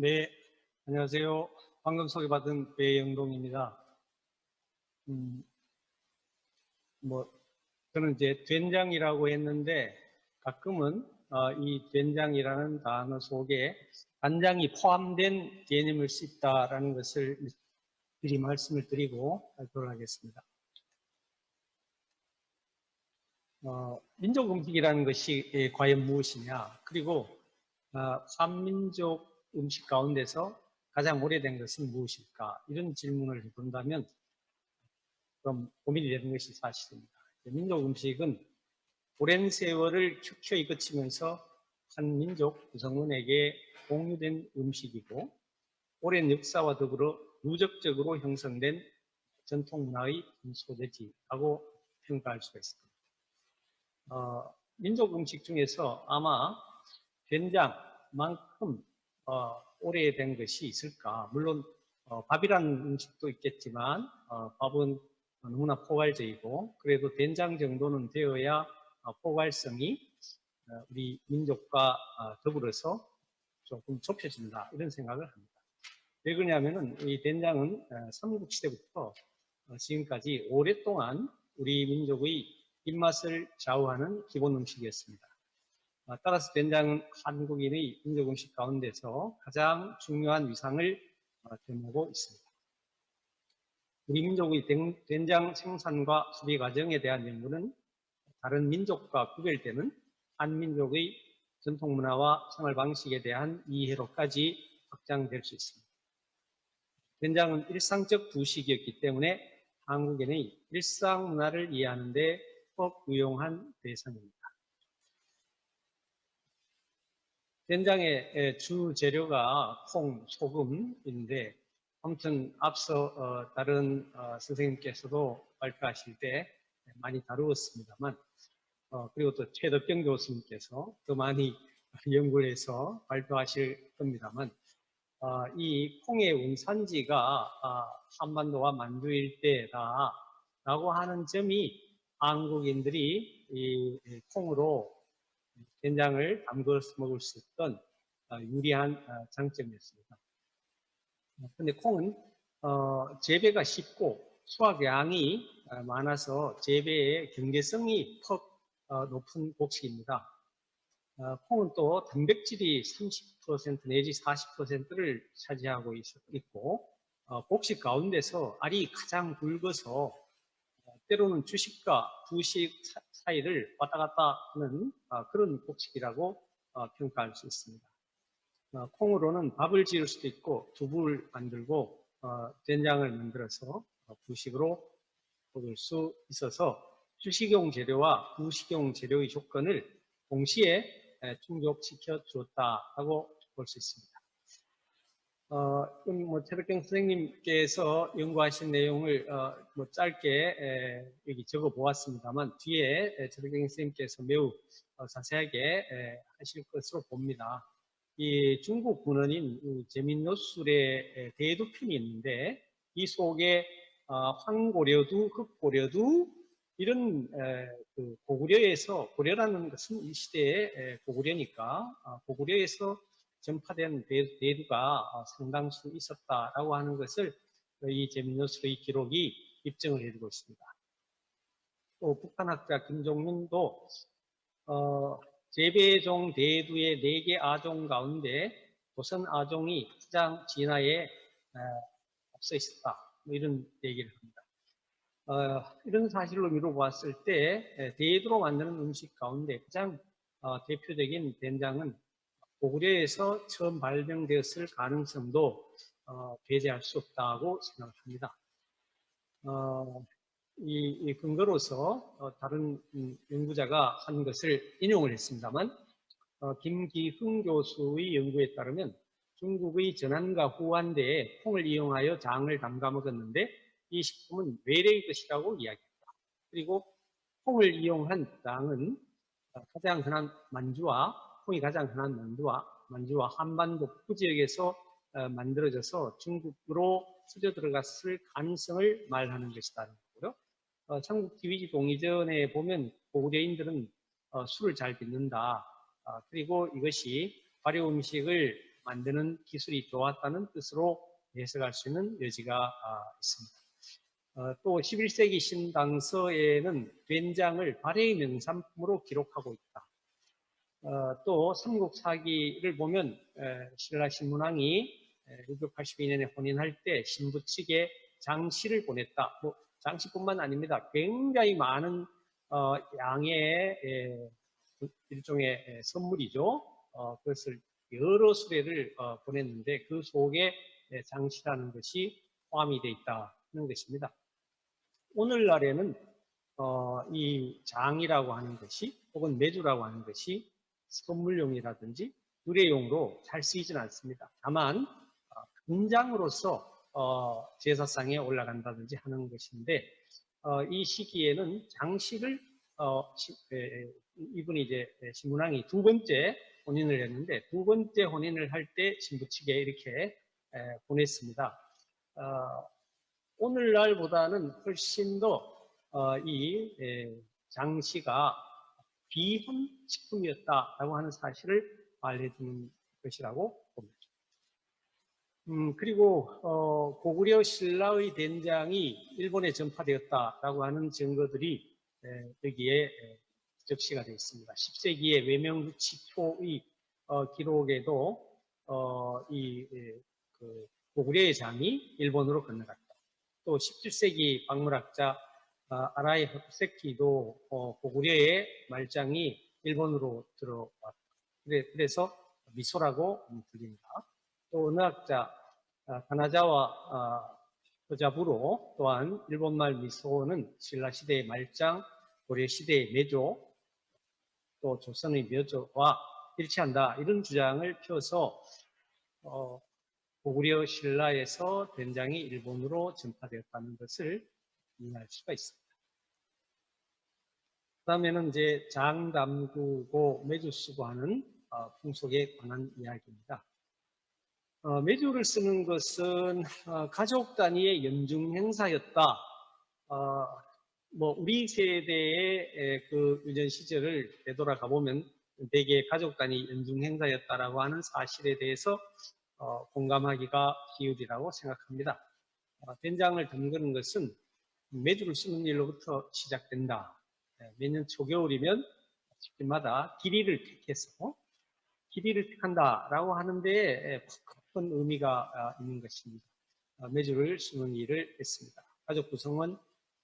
네, 안녕하세요. 방금 소개받은 배영동입니다. 음, 뭐, 저는 이제 된장이라고 했는데 가끔은 이 된장이라는 단어 속에 간장이 포함된 개념을 씹다라는 것을 미리 말씀을 드리고 발표를 하겠습니다. 민족 음식이라는 것이 과연 무엇이냐? 그리고 한민족 음식 가운데서 가장 오래된 것은 무엇일까? 이런 질문을 해본다면 좀 고민이 되는 것이 사실입니다. 민족 음식은 오랜 세월을 켜켜이 거치면서 한 민족 구성원에게 공유된 음식이고 오랜 역사와 더불어 누적적으로 형성된 전통 문화의 소재지라고 평가할 수가 있습니다. 민족 음식 중에서 아마 된장만큼 오래된 것이 있을까? 물론 밥이라는 음식도 있겠지만 밥은 너무나 포괄적이고 그래도 된장 정도는 되어야 포괄성이 우리 민족과 더불어서 조금 좁혀진다 이런 생각을 합니다. 왜 그러냐면은 이 된장은 삼국시대부터 지금까지 오랫동안 우리 민족의 입맛을 좌우하는 기본 음식이었습니다. 따라서 된장은 한국인의 민족 음식 가운데서 가장 중요한 위상을 되묻고 있습니다. 우리 민족의 된장 생산과 소비 과정에 대한 연구는 다른 민족과 구별되는 한민족의 전통 문화와 생활 방식에 대한 이해로까지 확장될 수 있습니다. 된장은 일상적 부식이었기 때문에 한국인의 일상 문화를 이해하는 데 꼭 유용한 대상입니다. 된장의 주 재료가 콩, 소금인데 아무튼 앞서 다른 선생님께서도 발표하실 때 많이 다루었습니다만 그리고 또 최덕경 교수님께서 더 많이 연구를 해서 발표하실 겁니다만 이 콩의 원산지가 한반도와 만주 일대다라고 하는 점이 한국인들이 이 콩으로 된장을 담궈서 먹을 수 있던 유리한 장점이었습니다. 그런데 콩은 재배가 쉽고 수확량이 많아서 재배의 경제성이 퍽 높은 곡식입니다. 콩은 또 단백질이 30% 내지 40%를 차지하고 있고 곡식 가운데서 알이 가장 굵어서 때로는 주식과 부식 사이를 왔다 갔다 하는 그런 곡식이라고 평가할 수 있습니다. 콩으로는 밥을 지을 수도 있고 두부를 만들고 된장을 만들어서 부식으로 먹을 수 있어서 주식용 재료와 부식용 재료의 조건을 동시에 충족시켜 주었다고 볼 수 있습니다. 최덕경 선생님께서 연구하신 내용을 짧게 여기 적어 보았습니다만 뒤에 최덕경 선생님께서 매우 자세하게 하실 것으로 봅니다. 이 중국 문헌인 제민노술의 대두편이 있는데 이 속에 황고려두, 흑고려두 이런 그 고구려에서 고려라는 것은 이 시대의 고구려니까 고구려에서 전파된 대두가 상당수 있었다라고 하는 것을 이 제민노술의 기록이 입증을 해주고 있습니다. 또 북한학자 김종윤도 재배종 대두의 4개 아종 가운데 조선 아종이 가장 진화에 앞서 있었다. 이런 얘기를 합니다. 이런 사실로 미뤄보았을 때 대두로 만드는 음식 가운데 가장 대표적인 된장은 고구려에서 처음 발명되었을 가능성도 배제할 수 없다고 생각합니다. 이 근거로서 다른 연구자가 한 것을 인용을 했습니다만 김기흥 교수의 연구에 따르면 중국의 전한과 후한대에 콩을 이용하여 장을 담가 먹었는데 이 식품은 외래의 것이라고 이야기합니다. 그리고 콩을 이용한 장은 가장 흔한 만주와 콩이 가장 흔한 만주와 한반도 북부 지역에서 만들어져서 중국으로 스쳐 들어갔을 가능성을 말하는 것이라는 거고요. 삼국 디위지 동이전에 보면 고구려인들은 술을 잘 빚는다. 그리고 이것이 발효 음식을 만드는 기술이 좋았다는 뜻으로 해석할 수 있는 여지가 있습니다. 또 11세기 신당서에는 된장을 발해의 명산품으로 기록하고 있다. 또 삼국사기를 보면 신라 신문왕이 682년에 혼인할 때 신부 측에 장시를 보냈다. 뭐 장시뿐만 아닙니다. 굉장히 많은 양의 일종의 선물이죠. 그것을 여러 수레를 보냈는데 그 속에 장시라는 것이 포함이 되어 있다는 것입니다. 오늘날에는 이 장이라고 하는 것이 혹은 매주라고 하는 것이 선물용이라든지 의례용으로 잘 쓰이지는 않습니다. 다만 금장으로서 제사상에 올라간다든지 하는 것인데 이 시기에는 장식을 이분이 이제 신문왕이 두 번째 혼인을 했는데 두 번째 혼인을 할 때 신부 측에 이렇게 보냈습니다. 오늘날보다는 훨씬 더 이 장시가 비혼 식품이었다라고 하는 사실을 알려주는 것이라고 봅니다. 그리고 고구려 신라의 된장이 일본에 전파되었다라고 하는 증거들이 여기에 적시가 되어 있습니다. 10세기의 외명루치초의 기록에도 그 고구려의 장이 일본으로 건너갔다. 또 17세기 박물학자 아라이 흡세키도 고구려의 말장이 일본으로 들어왔다. 그래서 미소라고 불린다. 또 언어학자 가나자와 허자부로 또한 일본말 미소는 신라시대의 말장, 고려시대의 매조, 또 조선의 묘조와 일치한다. 이런 주장을 펴서 고구려 신라에서 된장이 일본으로 전파되었다는 것을 이해할 수가 있습니다. 그 다음에는 이제 장 담그고 매주 쓰고 하는 풍속에 관한 이야기입니다. 매주를 쓰는 것은 가족 단위의 연중 행사였다. 뭐 우리 세대의 그 유년 시절을 되돌아가 보면 대개 가족 단위 연중 행사였다라고 하는 사실에 대해서 공감하기가 쉬우리라고 생각합니다. 된장을 담그는 것은 매주를 쓰는 일로부터 시작된다. 매년 초겨울이면 집집마다 길이를 택해서 길이를 택한다라고 하는데 큰 의미가 있는 것입니다. 매주를 쓰는 일을 했습니다. 가족 구성원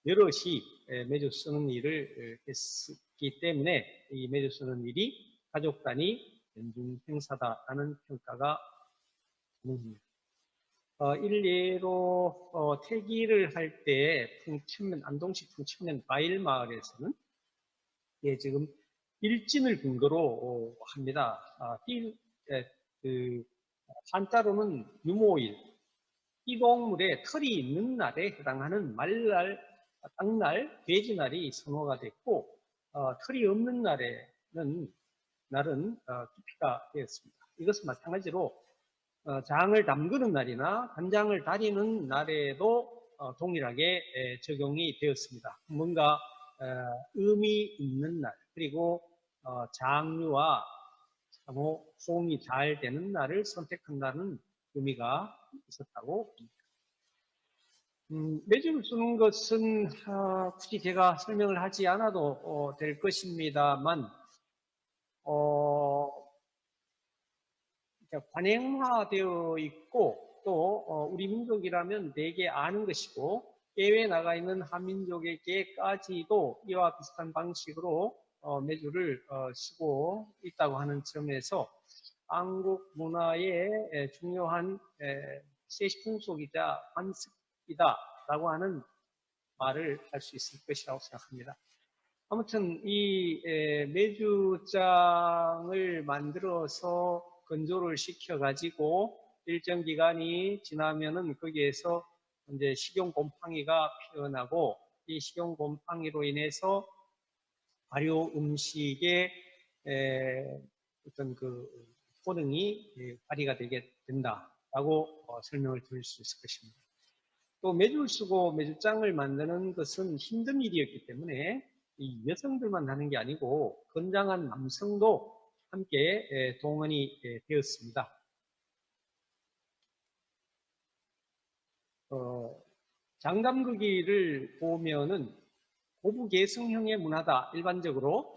여럿이 매주 쓰는 일을 했기 때문에 이 매주 쓰는 일이 가족 단위 연중 행사다라는 평가가 가능합니다. 일례로 태기를 할 때 풍천면 안동시 풍천면 바일마을에서는 지금 일진을 근거로 합니다. 한자로는 유모일, 이동물에 털이 있는 날에 해당하는 말날, 땅날, 돼지날이 선호가 됐고 털이 없는 날은 기피가 되었습니다. 이것은 마찬가지로 장을 담그는 날이나 간장을 다리는 날에도 동일하게 적용이 되었습니다. 뭔가 의미 있는 날, 그리고 장류와 호응이 잘 되는 날을 선택한다는 의미가 있었다고 봅니다. 매주를 쓰는 것은 굳이 제가 설명을 하지 않아도 될 것입니다만 관행화되어 있고 또 우리 민족이라면 대개 아는 것이고 해외에 나가 있는 한민족에게까지도 이와 비슷한 방식으로 매주를 쓰고 있다고 하는 점에서 한국 문화의 중요한 세시풍속이자 관습이다라고 하는 말을 할 수 있을 것이라고 생각합니다. 아무튼 이 매주장을 만들어서 건조를 시켜가지고 일정 기간이 지나면은 거기에서 이제 식용곰팡이가 피어나고 이 식용곰팡이로 인해서 발효 음식의 어떤 그 효능이 발휘가 되게 된다라고 설명을 드릴 수 있을 것입니다. 또 매주를 쓰고 매주장을 만드는 것은 힘든 일이었기 때문에 이 여성들만 하는 게 아니고 건장한 남성도 함께 동원이 되었습니다. 장담그기를 보면은 고부계승형의 문화다. 일반적으로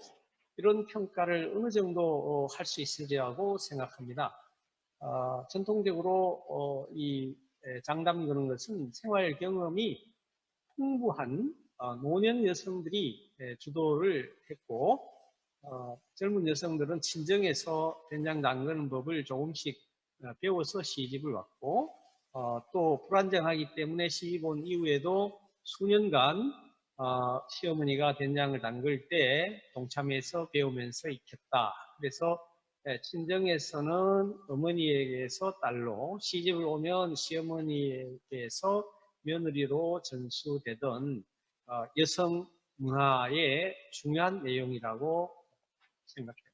이런 평가를 어느 정도 할 수 있으리라고 생각합니다. 전통적으로 이 장담 그는 것은 생활 경험이 풍부한 노년 여성들이 주도를 했고, 젊은 여성들은 친정에서 된장 담그는 법을 조금씩 배워서 시집을 왔고, 또 불안정하기 때문에 시집 온 이후에도 수년간 시어머니가 된장을 담글 때 동참해서 배우면서 익혔다. 그래서 친정에서는 어머니에게서 딸로, 시집을 오면 시어머니에게서 며느리로 전수되던 여성 문화의 중요한 내용이라고 생각합니다.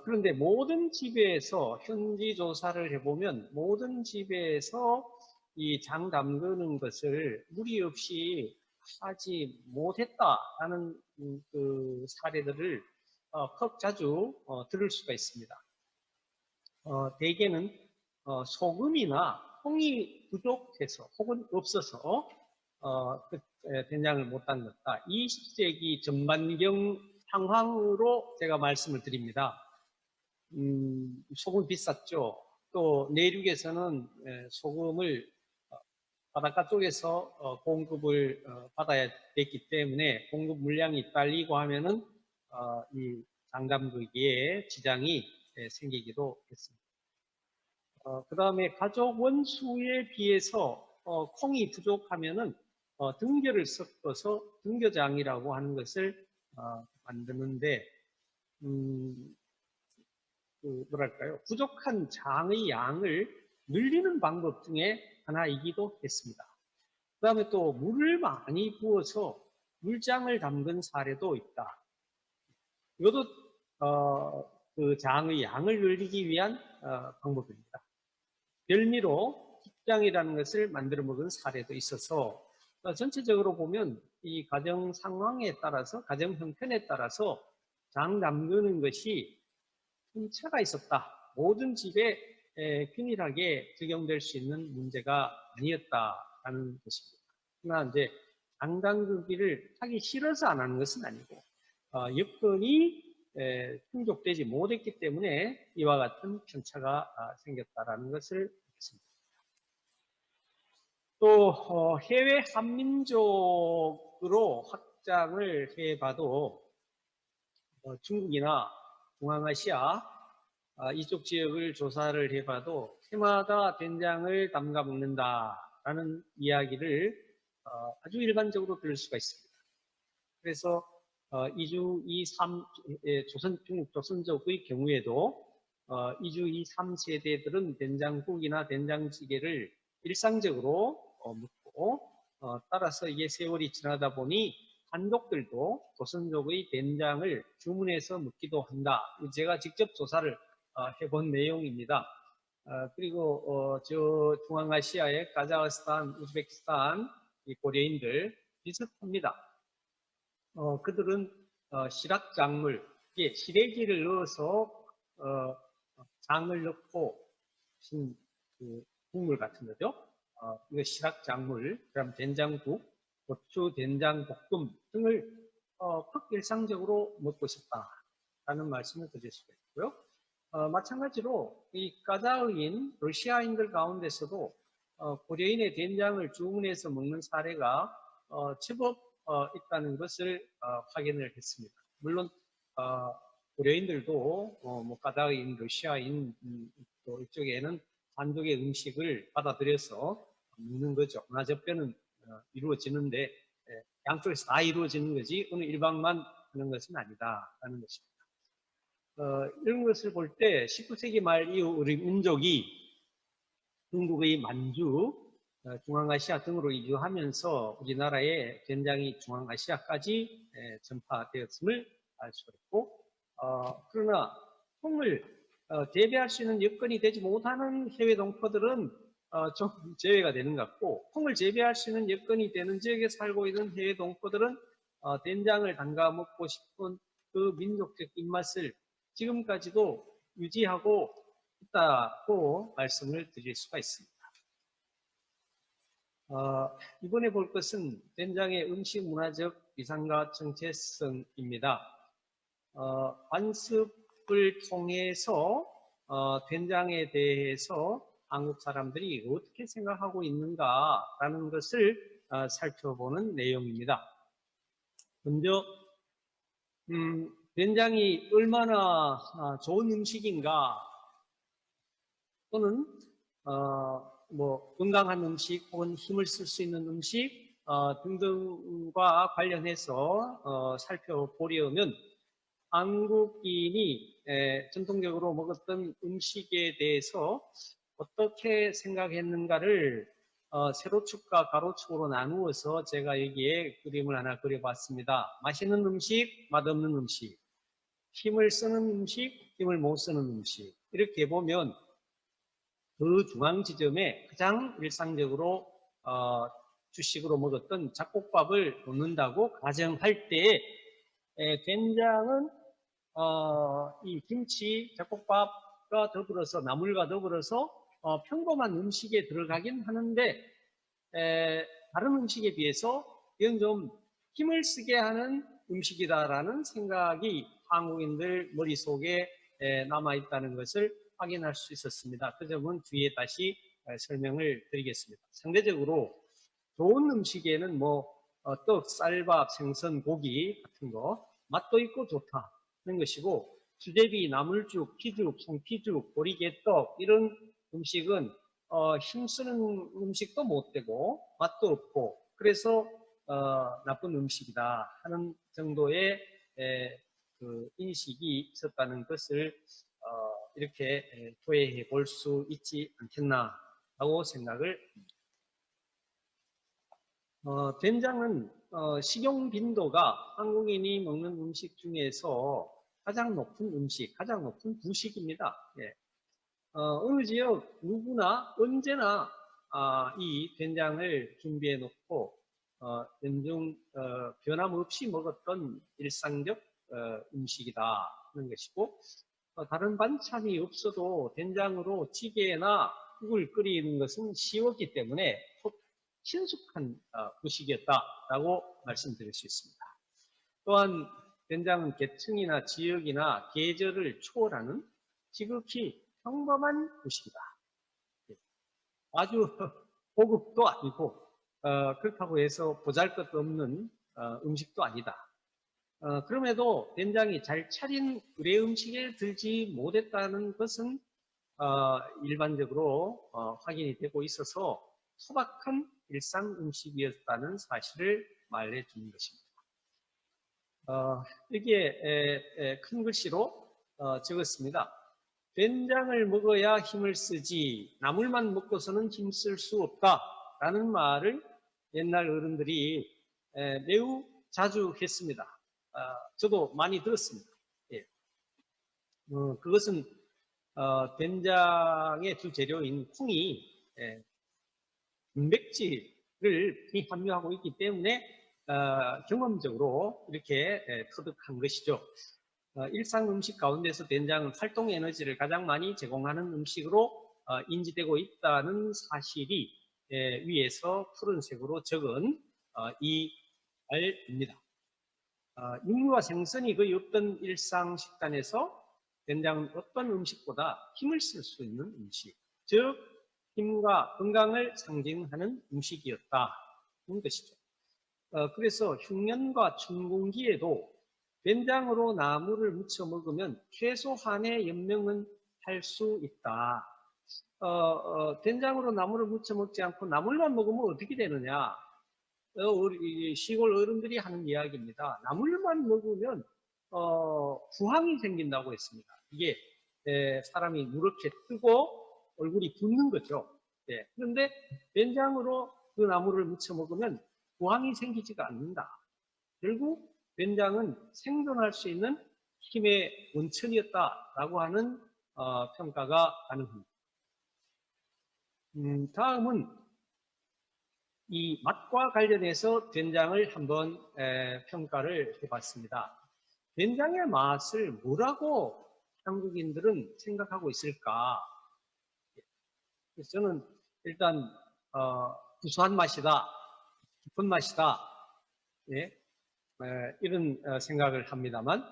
그런데 모든 집에서 현지 조사를 해보면 모든 집에서 이 장 담그는 것을 무리 없이 하지 못했다라는 그 사례들을 퍽 자주 들을 수가 있습니다. 대개는 소금이나 콩이 부족해서 혹은 없어서 된장을 못 담갔다. 20세기 전반경 상황으로 제가 말씀을 드립니다. 소금 비쌌죠. 또 내륙에서는 소금을 바닷가 쪽에서 공급을 받아야 됐기 때문에 공급 물량이 딸리고 하면은 이 장담그기에 지장이 생기기도 했습니다. 그 다음에 가족 원수에 비해서 콩이 부족하면은 등겨를 섞어서 등겨장이라고 하는 것을 만드는데 뭐랄까요? 부족한 장의 양을 늘리는 방법 중에 하나이기도 했습니다. 그 다음에 또 물을 많이 부어서 물장을 담근 사례도 있다. 이것도 그 장의 양을 늘리기 위한 방법입니다. 별미로 깃장이라는 것을 만들어 먹은 사례도 있어서 전체적으로 보면 이 가정 상황에 따라서, 가정 형편에 따라서 장 담그는 것이 차가 있었다. 모든 집에 균일하게 적용될 수 있는 문제가 아니었다라는 것입니다. 그러나 이제 장 담그기를 하기 싫어서 안 하는 것은 아니고 여건이 충족되지 못했기 때문에 이와 같은 편차가 생겼다라는 것을 보겠습니다. 또 해외 한민족으로 확장을 해봐도 중국이나 중앙아시아 이쪽 지역을 조사를 해봐도 해마다 된장을 담가 먹는다라는 이야기를 아주 일반적으로 들을 수가 있습니다. 그래서 이주 2, 3 중국 조선족의 경우에도 이주 2, 3세대들은 된장국이나 된장찌개를 일상적으로 먹고 따라서 이게 세월이 지나다 보니 한족들도 조선족의 된장을 주문해서 먹기도 한다. 제가 직접 조사를 해본 내용입니다. 그리고 저 중앙아시아의 카자흐스탄, 우즈베키스탄 이 고려인들 비슷합니다. 그들은 시락작물, 시래기를 넣어서 장을 넣고 그 국물 같은 거죠. 이거 시락작물, 그다음 된장국, 고추, 된장, 볶음 등을 퍽 일상적으로 먹고 싶다라는 말씀을 드릴 수가 있고요. 마찬가지로 이 까자흐인, 러시아인들 가운데서도 고려인의 된장을 주문해서 먹는 사례가 제법 있다는 것을 확인을 했습니다. 물론 고려인들도 뭐 까다인, 러시아인 또 이쪽에는 한족의 음식을 받아들여서 먹는 거죠. 문화접변은 이루어지는데 양쪽에서 다 이루어지는 거지 어느 일방만 하는 것은 아니다라는 것입니다. 이런 것을 볼 때 19세기 말 이후 우리 민족이 중국의 만주, 중앙아시아 등으로 이주하면서 우리나라의 된장이 중앙아시아까지 전파되었음을 알 수가 있고, 그러나 콩을 재배할 수 있는 여건이 되지 못하는 해외 동포들은 좀 제외가 되는 것 같고, 콩을 재배할 수 있는 여건이 되는 지역에 살고 있는 해외 동포들은 된장을 담가 먹고 싶은 그 민족적 입맛을 지금까지도 유지하고 있다고 말씀을 드릴 수가 있습니다. 이번에 볼 것은 된장의 음식 문화적 위상과 정체성입니다. 관습을 통해서 된장에 대해서 한국 사람들이 어떻게 생각하고 있는가라는 것을 살펴보는 내용입니다. 먼저 된장이 얼마나 좋은 음식인가 또는 뭐 건강한 음식 혹은 힘을 쓸 수 있는 음식 등등과 관련해서 살펴보려면 한국인이 전통적으로 먹었던 음식에 대해서 어떻게 생각했는가를 세로축과 가로축으로 나누어서 제가 여기에 그림을 하나 그려봤습니다. 맛있는 음식, 맛없는 음식, 힘을 쓰는 음식, 힘을 못 쓰는 음식. 이렇게 보면 그 중앙 지점에 가장 일상적으로 주식으로 먹었던 잡곡밥을 놓는다고 가정할 때 된장은 이 김치, 잡곡밥과 더불어서 나물과 더불어서 평범한 음식에 들어가긴 하는데 다른 음식에 비해서 이건 좀 힘을 쓰게 하는 음식이다라는 생각이 한국인들 머릿속에 남아있다는 것을 확인할 수 있었습니다. 그 점은 뒤에 다시 설명을 드리겠습니다. 상대적으로 좋은 음식에는 떡, 쌀밥, 생선, 고기 같은 거 맛도 있고 좋다는 것이고 수제비, 나물죽, 피죽, 송피죽, 보리개떡 이런 음식은 힘쓰는 음식도 못 되고 맛도 없고 그래서 나쁜 음식이다 하는 정도의 그 인식이 있었다는 것을 이렇게 토해해 볼 수 있지 않겠나라고 생각을 합니다. 된장은 식용 빈도가 한국인이 먹는 음식 중에서 가장 높은 음식, 가장 높은 부식입니다. 예. 어느 지역 누구나 언제나 이 된장을 준비해 놓고 연중 변함없이 먹었던 일상적 음식이다는 것이고 다른 반찬이 없어도 된장으로 찌개나 국을 끓이는 것은 쉬웠기 때문에 친숙한 부식이었다라고 말씀드릴 수 있습니다. 또한 된장은 계층이나 지역이나 계절을 초월하는 지극히 평범한 부식이다. 아주 고급도 아니고 그렇다고 해서 보잘것없는 음식도 아니다. 그럼에도 된장이 잘 차린 의례 음식에 들지 못했다는 것은 일반적으로 확인이 되고 있어서 소박한 일상 음식이었다는 사실을 말해 주는 것입니다. 여기에 큰 글씨로 적었습니다. 된장을 먹어야 힘을 쓰지 나물만 먹고서는 힘쓸 수 없다라는 말을 옛날 어른들이 매우 자주 했습니다. 저도 많이 들었습니다. 예. 그것은 된장의 주 재료인 콩이 단백질을 함유하고 있기 때문에 경험적으로 이렇게 터득한 것이죠. 일상 음식 가운데서 된장은 활동 에너지를 가장 많이 제공하는 음식으로 인지되고 있다는 사실이 위에서 푸른색으로 적은 이 말입니다. 육류와 생선이 거의 없던 일상 식단에서 된장은 어떤 음식보다 힘을 쓸 수 있는 음식, 즉 힘과 건강을 상징하는 음식이었다는 것이죠. 그래서 흉년과 춘궁기에도 된장으로 나물을 무쳐 먹으면 최소한의 연명은 할 수 있다. 된장으로 나물을 무쳐 먹지 않고 나물만 먹으면 어떻게 되느냐? 우리 시골 어른들이 하는 이야기입니다. 나물만 먹으면 부항이 생긴다고 했습니다. 이게 사람이 누렇게 뜨고 얼굴이 붓는 거죠. 예. 그런데 된장으로 그 나물을 무쳐 먹으면 부항이 생기지가 않는다. 결국 된장은 생존할 수 있는 힘의 원천이었다라고 하는 평가가 가능합니다. 다음은 이 맛과 관련해서 된장을 한번 평가를 해봤습니다. 된장의 맛을 뭐라고 한국인들은 생각하고 있을까? 그래서 저는 일단 구수한 맛이다, 깊은 맛이다, 예, 이런 생각을 합니다만,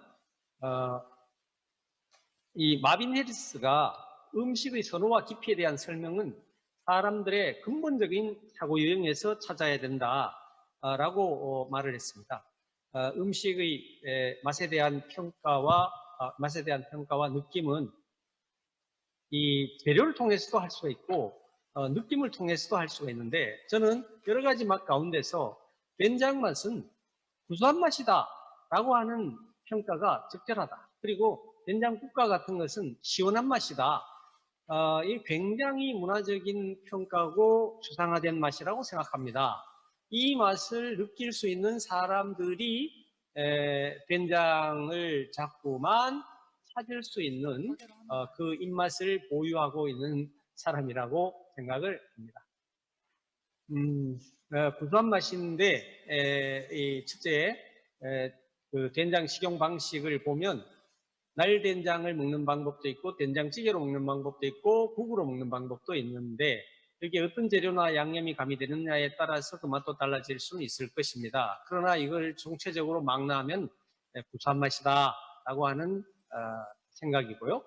이 마빈 해리스가 음식의 선호와 깊이에 대한 설명은 사람들의 근본적인 사고 유형에서 찾아야 된다라고 말을 했습니다. 음식의 맛에 대한 평가와 느낌은 이 재료를 통해서도 할 수가 있고 느낌을 통해서도 할 수가 있는데, 저는 여러 가지 맛 가운데서 된장 맛은 구수한 맛이다 라고 하는 평가가 적절하다. 그리고 된장국과 같은 것은 시원한 맛이다. 이 굉장히 문화적인 평가고 추상화된 맛이라고 생각합니다. 이 맛을 느낄 수 있는 사람들이 된장을 자꾸만 찾을 수 있는 그 입맛을 보유하고 있는 사람이라고 생각을 합니다. 구수한 맛인데 이 첫째 그 된장 식용 방식을 보면 날된장을 먹는 방법도 있고 된장찌개로 먹는 방법도 있고 국으로 먹는 방법도 있는데, 여기에 어떤 재료나 양념이 가미되느냐에 따라서 그 맛도 달라질 수는 있을 것입니다. 그러나 이걸 총체적으로 막 나면 구수한 맛이다 라고 하는 생각이고요.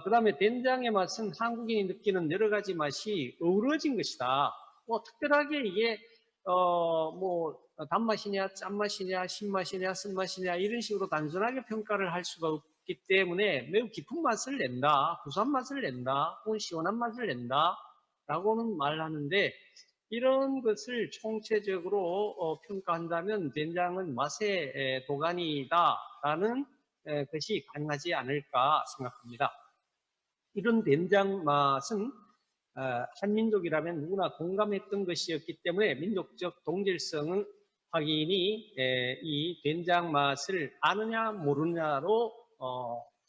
그 다음에 된장의 맛은 한국인이 느끼는 여러 가지 맛이 어우러진 것이다. 특별하게 이게 단맛이냐 짠맛이냐 신맛이냐 쓴맛이냐 이런 식으로 단순하게 평가를 할 수가 없기 때문에 매우 깊은 맛을 낸다, 구수한 맛을 낸다, 혹은 시원한 맛을 낸다 라고는 말하는데, 이런 것을 총체적으로 평가한다면 된장은 맛의 도가니다 라는 것이 가능하지 않을까 생각합니다. 이런 된장 맛은 한민족이라면 누구나 공감했던 것이었기 때문에 민족적 동질성은 확인이 이 된장 맛을 아느냐 모르느냐로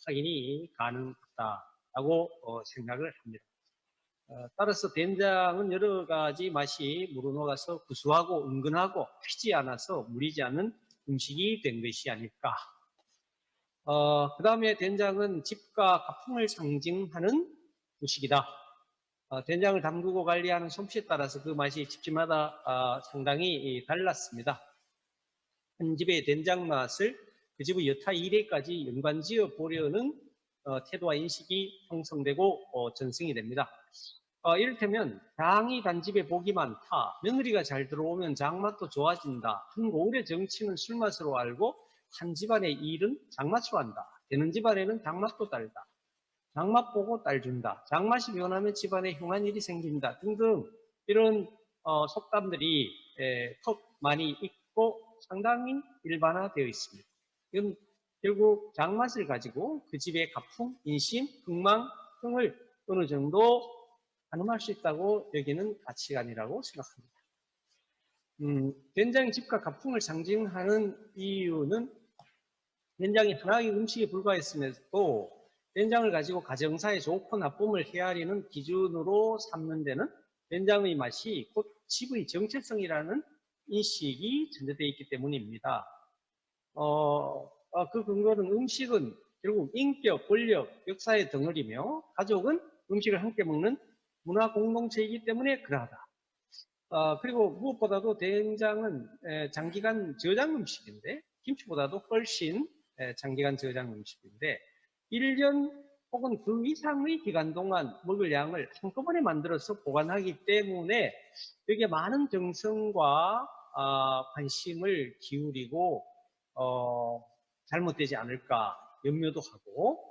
확인이 가능하다고 생각을 합니다. 따라서 된장은 여러 가지 맛이 우러나가서 구수하고 은근하고 튀지 않아서 무리지 않은 음식이 된 것이 아닐까. 그 다음에 된장은 집과 가풍을 상징하는 음식이다. 된장을 담그고 관리하는 솜씨에 따라서 그 맛이 집집마다 상당히 달랐습니다. 한 집의 된장 맛을 그 집의 여타 일회까지 연관지어 보려는 태도와 인식이 형성되고 전승이 됩니다. 이를테면 장이 단 집에 복이 많다, 며느리가 잘 들어오면 장맛도 좋아진다, 한 고을의 정치는 술맛으로 알고 한 집안의 일은 장맛으로 한다, 되는 집안에는 장맛도 달다, 장맛 보고 딸 준다, 장맛이 변하면 집안에 흉한 일이 생긴다 등등, 이런 속담들이 턱 많이 있고 상당히 일반화되어 있습니다. 이건 결국 장맛을 가지고 그 집의 가풍, 인심, 흥망 등을 어느 정도 가늠할 수 있다고 여기는 가치관이라고 생각합니다. 된장이 집과 가풍을 상징하는 이유는 된장이 하나의 음식에 불과했음에도 된장을 가지고 가정사의 좋고 나쁨을 헤아리는 기준으로 삼는 데는 된장의 맛이 곧 집의 정체성이라는 인식이 전제되어 있기 때문입니다. 그 근거는 음식은 결국 인격, 권력, 역사의 덩어리며 가족은 음식을 함께 먹는 문화 공동체이기 때문에 그러하다. 그리고 무엇보다도 된장은 장기간 저장 음식인데, 김치보다도 훨씬 장기간 저장 음식인데 1년 혹은 그 이상의 기간 동안 먹을 양을 한꺼번에 만들어서 보관하기 때문에 여기에 많은 정성과 관심을 기울이고 잘못되지 않을까 염려도 하고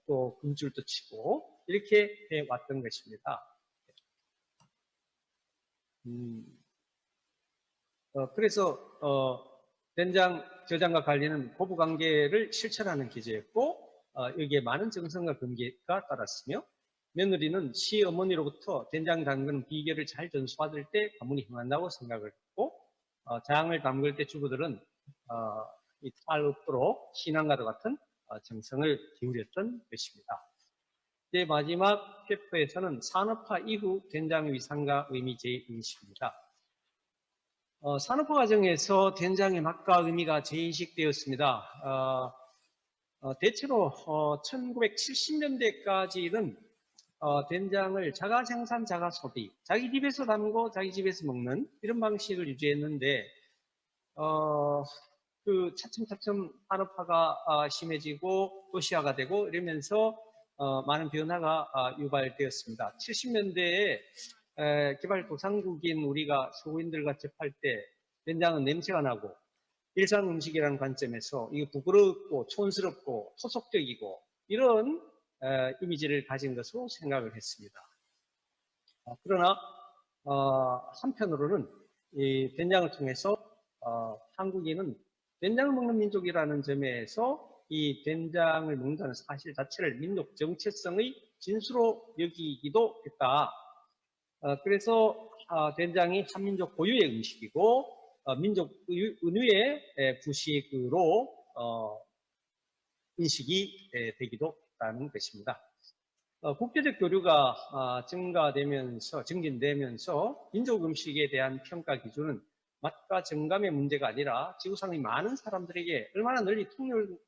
또 금줄도 치고 이렇게 해왔던 것입니다. 그래서 된장 저장과 관리는 고부관계를 실천하는 기제였고 여기에 많은 정성과 금기가 따랐으며, 며느리는 시어머니로부터 된장 담그는 비결을 잘 전수받을 때 가문이 흥한다고 생각을 했고, 장을 담글 때 주부들은 이 탈 없도록 신앙과도 같은 정성을 기울였던 것입니다. 이제 마지막 챕터에서는 산업화 이후 된장의 위상과 의미 재인식입니다. 산업화 과정에서 된장의 맛과 의미가 재인식되었습니다. 대체로 1970년대까지는 된장을 자가 생산, 자가 소비, 자기 집에서 담고 자기 집에서 먹는 이런 방식을 유지했는데 차츰차츰 산업화가 심해지고 도시화가 되고 이러면서 많은 변화가 유발되었습니다. 70년대에 개발도상국인 우리가 서구인들과 접할 때 된장은 냄새가 나고 일상 음식이라는 관점에서 이게 부끄럽고 촌스럽고 토속적이고 이런 이미지를 가진 것으로 생각을 했습니다. 그러나 한편으로는 이 된장을 통해서 한국인은 된장을 먹는 민족이라는 점에서 이 된장을 먹는다는 사실 자체를 민족 정체성의 진수로 여기기도 했다. 그래서 된장이 한민족 고유의 음식이고 민족 은유의 부식으로 인식이 되기도 했다는 것입니다. 국제적 교류가 증진되면서 민족 음식에 대한 평가 기준은 맛과 정감의 문제가 아니라 지구상의 많은 사람들에게 얼마나 널리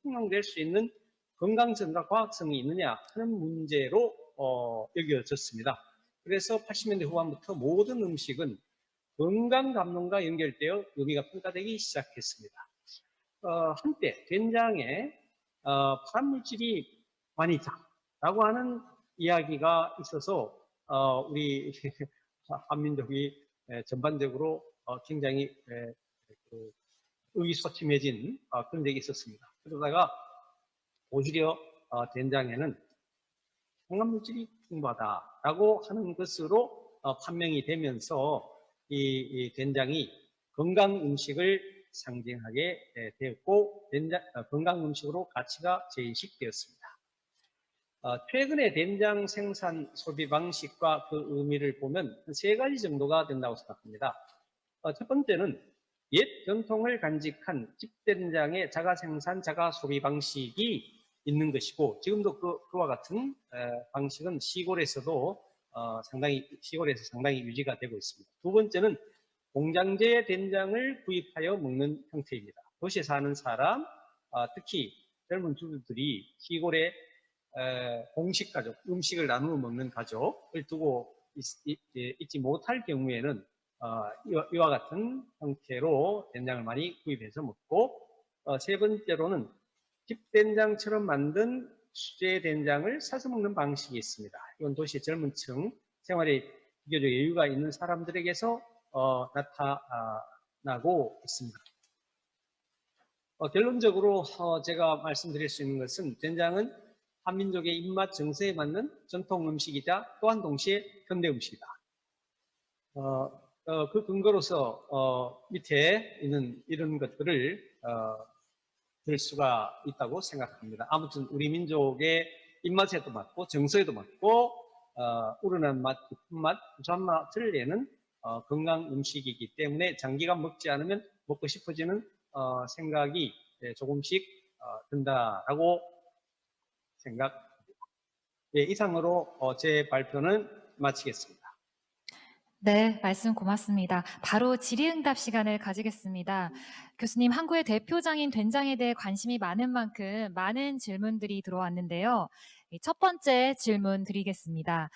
통용될 수 있는 건강성과 과학성이 있느냐 하는 문제로 여겨졌습니다. 그래서 80년대 후반부터 모든 음식은 건강 감론과 연결되어 의미가 평가되기 시작했습니다. 한때 된장에 발암물질이 많이 있다라고 하는 이야기가 있어서 우리 한민족이 전반적으로 굉장히 의기소침해진 그런 적이 있었습니다. 그러다가 오히려 된장에는 항암물질이 풍부하다라고 하는 것으로 판명이 되면서 이 된장이 건강 음식을 상징하게 되었고 건강 음식으로 가치가 재인식되었습니다. 최근의 된장 생산 소비 방식과 그 의미를 보면 세 가지 정도가 된다고 생각합니다. 첫 번째는 옛 전통을 간직한 집된장의 자가 생산, 자가 소비 방식이 있는 것이고 지금도 그와 같은 방식은 시골에서 상당히 유지가 되고 있습니다. 두 번째는 공장제 된장을 구입하여 먹는 형태입니다. 도시에 사는 사람, 특히 젊은 주부들이 시골에 공식 가족, 음식을 나누어 먹는 가족을 두고 있지 못할 경우에는 이와 같은 형태로 된장을 많이 구입해서 먹고 세 번째로는 집된장처럼 만든 수제 된장을 사서 먹는 방식이 있습니다. 이건 도시의 젊은 층, 생활에 비교적 여유가 있는 사람들에게서 나타나고 있습니다. 결론적으로 제가 말씀드릴 수 있는 것은 된장은 한민족의 입맛 정서에 맞는 전통 음식이자 또한 동시에 현대 음식이다. 그 근거로서 밑에 있는 이런 것들을 들 수가 있다고 생각합니다. 아무튼 우리 민족의 입맛에도 맞고 정서에도 맞고 우러난 맛, 깊은 맛, 구수한 맛을 내는 건강 음식이기 때문에 장기간 먹지 않으면 먹고 싶어지는 생각이 조금씩 든다라고 생각합니다. 예, 이상으로 제 발표는 마치겠습니다. 네, 말씀 고맙습니다. 바로 질의응답 시간을 가지겠습니다. 교수님, 한국의 대표장인 된장에 대해 관심이 많은 만큼 많은 질문들이 들어왔는데요. 첫 번째 질문 드리겠습니다.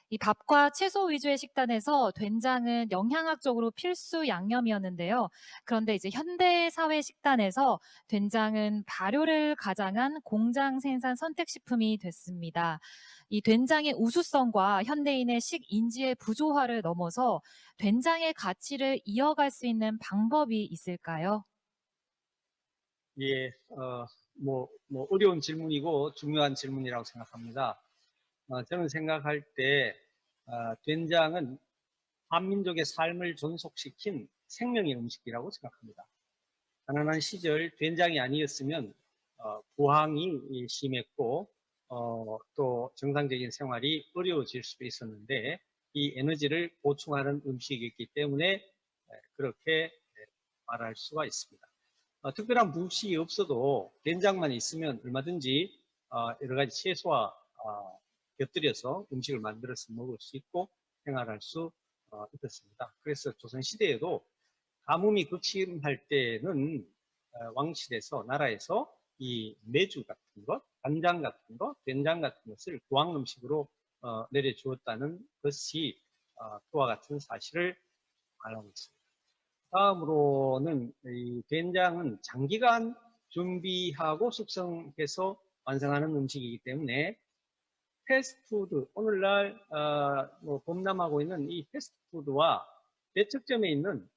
이 밥과 채소 위주의 식단에서 된장은 영양학적으로 필수 양념이었는데요. 그런데 이제 현대 사회 식단에서 된장은 발효를 가장한 공장 생산 선택식품이 됐습니다. 이 된장의 우수성과 현대인의 식인지의 부조화를 넘어서 된장의 가치를 이어갈 수 있는 방법이 있을까요? 예, 어려운 질문이고 중요한 질문이라고 생각합니다. 저는 생각할 때 된장은 한민족의 삶을 존속시킨 생명의 음식이라고 생각합니다. 가난한 시절 된장이 아니었으면 부항이 심했고 또 정상적인 생활이 어려워질 수도 있었는데 이 에너지를 보충하는 음식이기 때문에 그렇게 말할 수가 있습니다. 특별한 무식이 없어도 된장만 있으면 얼마든지 여러 가지 채소와 곁들여서 음식을 만들어서 먹을 수 있고 생활할 수 있었습니다. 그래서 조선시대에도 가뭄이 극심할 때는 왕실에서 나라에서 이 메주 같은 것, 간장 같은 것, 된장 같은 것을 구황 음식으로 내려주었다는 것이 그와 같은 사실을 말하고 있습니다. 다음으로는 이 된장은 장기간 준비하고 숙성해서 완성하는 음식이기 때문에 패스트푸드, 오늘날 뭐 범람하고 있는 이 패스트푸드와 대척점에 있는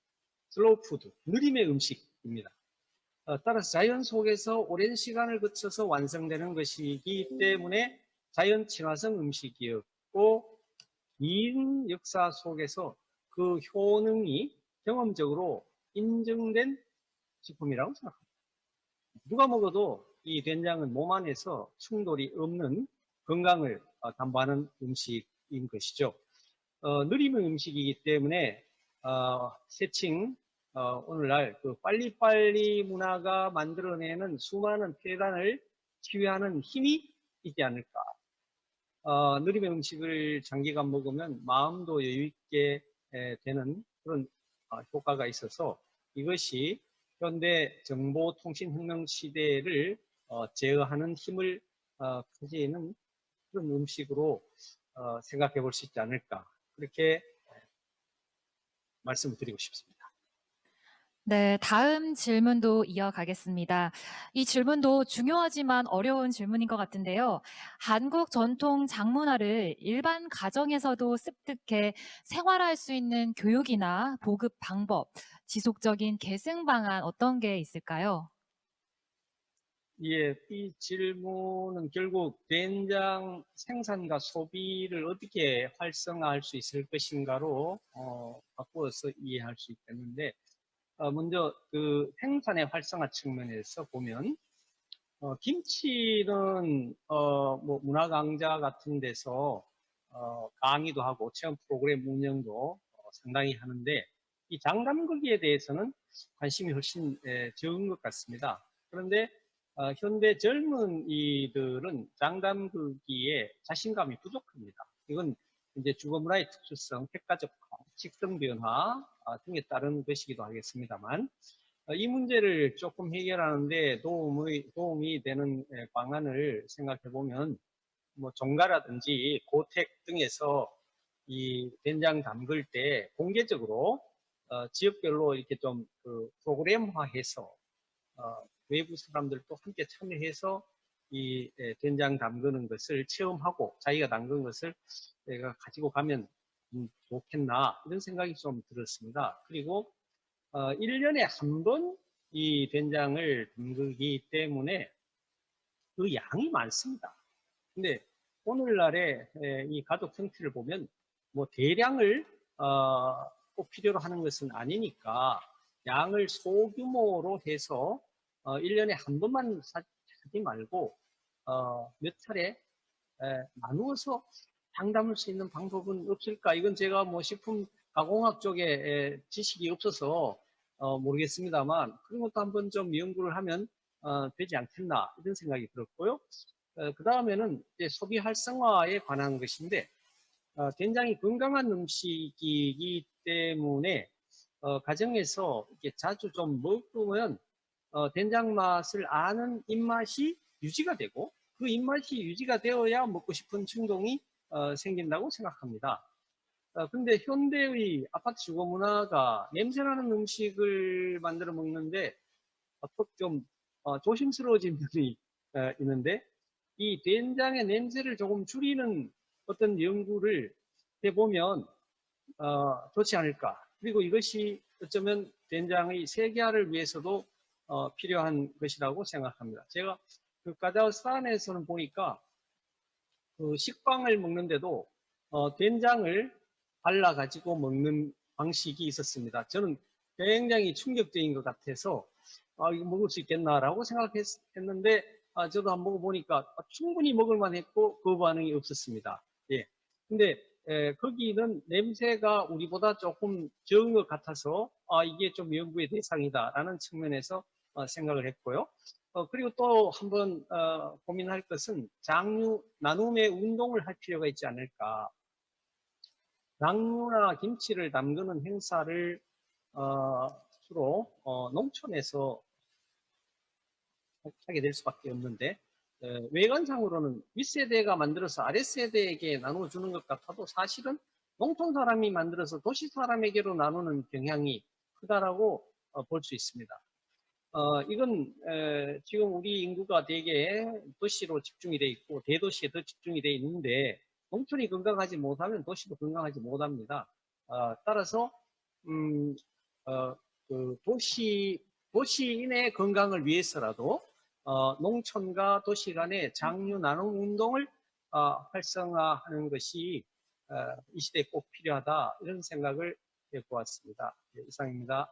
슬로우푸드, 느림의 음식입니다. 따라서 자연 속에서 오랜 시간을 거쳐서 완성되는 것이기 때문에 자연 친화성 음식이었고, 긴 역사 속에서 그 효능이 경험적으로 인정된 식품이라고 생각합니다. 누가 먹어도 이 된장은 몸 안에서 충돌이 없는 건강을 담보하는 음식인 것이죠. 느림의 음식이기 때문에 세칭 오늘날 그 빨리빨리 문화가 만들어내는 수많은 폐단을 치유하는 힘이 있지 않을까. 느림의 음식을 장기간 먹으면 마음도 여유 있게 되는 그런 효과가 있어서 이것이 현대 정보통신혁명 시대를 제어하는 힘을 가지는 그런 음식으로 생각해 볼 수 있지 않을까. 그렇게 말씀을 드리고 싶습니다. 네, 다음 질문도 이어가겠습니다. 이 질문도 중요하지만 어려운 질문인 것 같은데요. 한국 전통 장문화를 일반 가정에서도 습득해 생활할 수 있는 교육이나 보급 방법, 지속적인 계승 방안 어떤 게 있을까요? 예, 이 질문은 결국 된장 생산과 소비를 어떻게 활성화할 수 있을 것인가로 바꾸어서 이해할 수 있겠는데, 먼저 그 생산의 활성화 측면에서 보면 김치는 뭐 문화 강좌 같은 데서 강의도 하고 체험 프로그램 운영도 상당히 하는데, 이 장담극에 대해서는 관심이 훨씬 적은 것 같습니다. 그런데 현대 젊은이들은 장담극기에 자신감이 부족합니다. 이건 이제 주거문화의 특수성, 핵가족화, 식성 변화 등에 따른 것이기도 하겠습니다만, 이 문제를 조금 해결하는데 도움이 되는 방안을 생각해 보면, 뭐 종가라든지 고택 등에서 이 된장 담글 때 공개적으로 지역별로 이렇게 좀 그 프로그램화해서 외부 사람들도 함께 참여해서 이 된장 담그는 것을 체험하고 자기가 담근 것을 내가 가지고 가면 좋겠나 이런 생각이 좀 들었습니다. 그리고 1년에 한 번 이 된장을 담그기 때문에 그 양이 많습니다. 근데 오늘날의 이 가족 형태를 보면 뭐 대량을 꼭 필요로 하는 것은 아니니까 양을 소규모로 해서 1년에 한 번만 사지 말고 몇 차례 나누어서 장담할 수 있는 방법은 없을까? 이건 제가 뭐 식품 가공학 쪽에 지식이 없어서 모르겠습니다만 그런 것도 한번 좀 연구를 하면 되지 않겠나 이런 생각이 들었고요. 그 다음에는 소비 활성화에 관한 것인데, 된장이 건강한 음식이기 때문에 가정에서 이렇게 자주 좀 먹으면 된장 맛을 아는 입맛이 유지가 되고, 그 입맛이 유지가 되어야 먹고 싶은 충동이 생긴다고 생각합니다. 근데 현대의 아파트 주거 문화가 냄새나는 음식을 만들어 먹는데 좀 조심스러워진 면이 있는데, 이 된장의 냄새를 조금 줄이는 어떤 연구를 해보면 좋지 않을까. 그리고 이것이 어쩌면 된장의 세계화를 위해서도 필요한 것이라고 생각합니다. 제가 그 카자흐스탄에서는 보니까 그 식빵을 먹는데도 된장을 발라 가지고 먹는 방식이 있었습니다. 저는 굉장히 충격적인 것 같아서 이거 먹을 수 있겠나라고 생각했는데 저도 한번 먹어보니까 충분히 먹을 만했고 그 반응이 없었습니다. 예. 근데 거기는 냄새가 우리보다 조금 적은 것 같아서 이게 좀 연구의 대상이다라는 측면에서 생각을 했고요. 그리고 또 한번 고민할 것은 장류 나눔의 운동을 할 필요가 있지 않을까. 장류나 김치를 담그는 행사를 주로 농촌에서 하게 될 수밖에 없는데, 외관상으로는 윗세대가 만들어서 아랫세대에게 나눠주는 것 같아도 사실은 농촌 사람이 만들어서 도시 사람에게로 나누는 경향이 크다라고 볼 수 있습니다. 이건 지금 우리 인구가 대개 도시로 집중이 돼 있고 대도시에 더 집중이 돼 있는데 농촌이 건강하지 못하면 도시도 건강하지 못합니다. 따라서 그 도시인의 건강을 위해서라도 농촌과 도시 간의 장류 나눔 운동을 활성화하는 것이 이 시대에 꼭 필요하다 이런 생각을 해보았습니다. 네, 이상입니다.